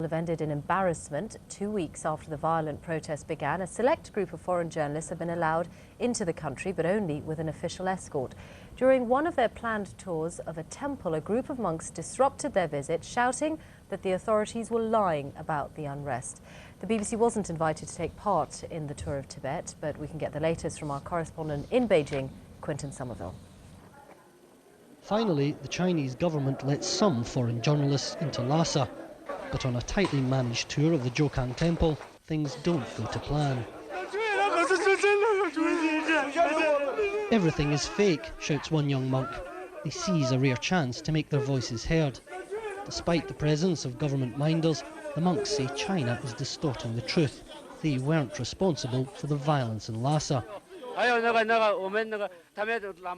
Have ended in embarrassment. 2 weeks after the violent protest began, a select group of foreign journalists have been allowed into the country, but only with an official escort. During one of their planned tours of a temple, a group of monks disrupted their visit, shouting that the authorities were lying about the unrest. The BBC wasn't invited to take part in the tour of Tibet, but we can get the latest from our correspondent in Beijing, Quentin Somerville. Finally, the Chinese government let some foreign journalists into Lhasa. But on a tightly managed tour of the Jokang temple, things don't go to plan. Everything is fake, shouts one young monk. They seize a rare chance to make their voices heard. Despite the presence of government minders, the monks say China is distorting the truth. They weren't responsible for the violence in Lhasa.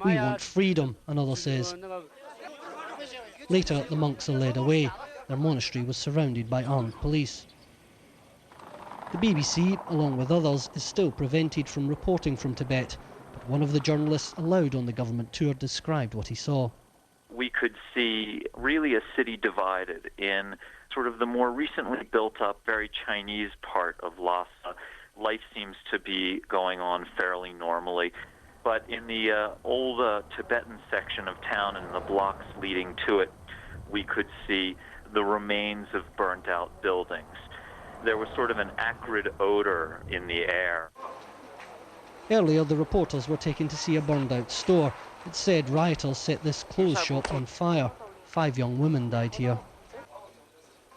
We want freedom, another says. Later, the monks are led away. Their monastery was surrounded by armed police. The BBC, along with others, is still prevented from reporting from Tibet, but one of the journalists allowed on the government tour described what he saw. We could see really a city divided in sort of the more recently built up, very Chinese part of Lhasa. Life seems to be going on fairly normally. But in the old Tibetan section of town and the blocks leading to it, we could see the remains of burnt-out buildings. There was sort of an acrid odor in the air. Earlier, the reporters were taken to see a burned-out store. It said rioters set this clothes shop on fire. 5 young women died here.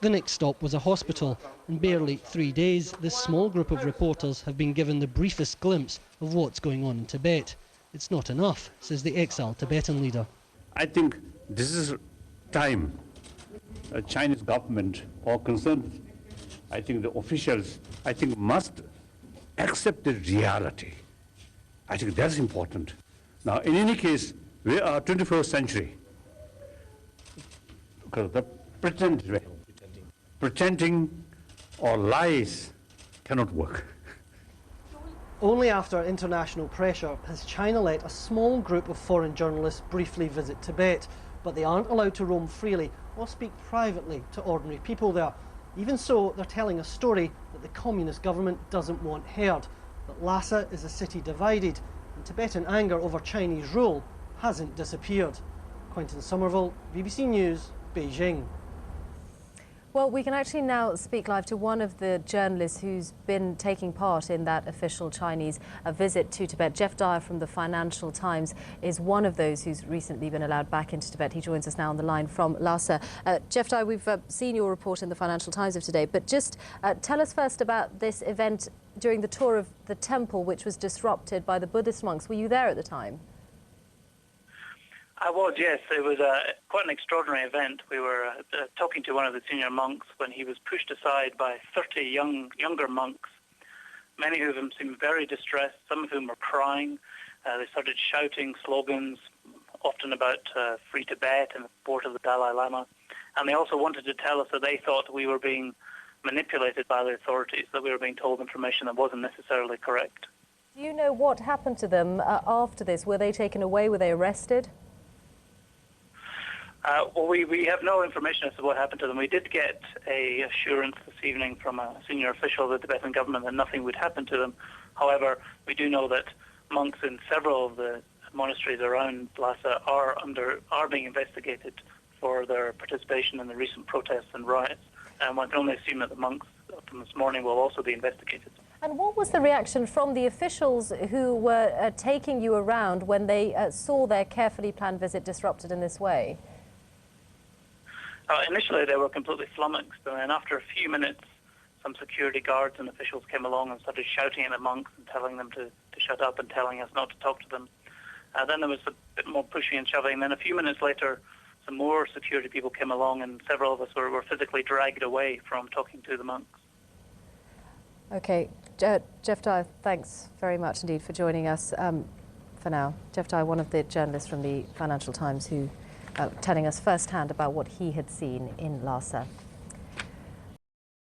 The next stop was a hospital. In barely 3 days, this small group of reporters have been given the briefest glimpse of what's going on in Tibet. It's not enough, says the exiled Tibetan leader. I think this is time. The Chinese government or concerned, I think the officials, must accept the reality. I think that's important. Now, in any case, we are 21st century. Because the pretending or lies cannot work. Only after international pressure has China let a small group of foreign journalists briefly visit Tibet, but they aren't allowed to roam freely or speak privately to ordinary people there. Even so, they're telling a story that the communist government doesn't want heard, that Lhasa is a city divided, and Tibetan anger over Chinese rule hasn't disappeared. Quentin Somerville, BBC News, Beijing. Well, we can actually now speak live to one of the journalists who's been taking part in that official Chinese visit to Tibet. Jeff Dyer from the Financial Times is one of those who's recently been allowed back into Tibet. He joins us now on the line from Lhasa. Jeff Dyer, we've seen your report in the Financial Times of today, but just tell us first about this event during the tour of the temple, which was disrupted by the Buddhist monks. Were you there at the time? I was, yes. It was quite an extraordinary event. We were talking to one of the senior monks when he was pushed aside by 30 younger monks, many of them seemed very distressed, some of whom were crying. They started shouting slogans, often about free Tibet and the support of the Dalai Lama. And they also wanted to tell us that they thought we were being manipulated by the authorities, that we were being told information that wasn't necessarily correct. Do you know what happened to them after this? Were they taken away? Were they arrested? Well, we have no information as to what happened to them. We did get a assurance this evening from a senior official of the Tibetan government that nothing would happen to them. However, we do know that monks in several of the monasteries around Lhasa are being investigated for their participation in the recent protests and riots. And one can only assume that the monks from this morning will also be investigated. And what was the reaction from the officials who were taking you around when they saw their carefully planned visit disrupted in this way? Initially, they were completely flummoxed, and then after a few minutes, some security guards and officials came along and started shouting at the monks and telling them to shut up and telling us not to talk to them. Then there was a bit more pushing and shoving. Then a few minutes later, some more security people came along, and several of us were physically dragged away from talking to the monks. Okay, Jeff Dyer, thanks very much indeed for joining us for now. Jeff Dyer, one of the journalists from the Financial Times who telling us firsthand about what he had seen in Lhasa.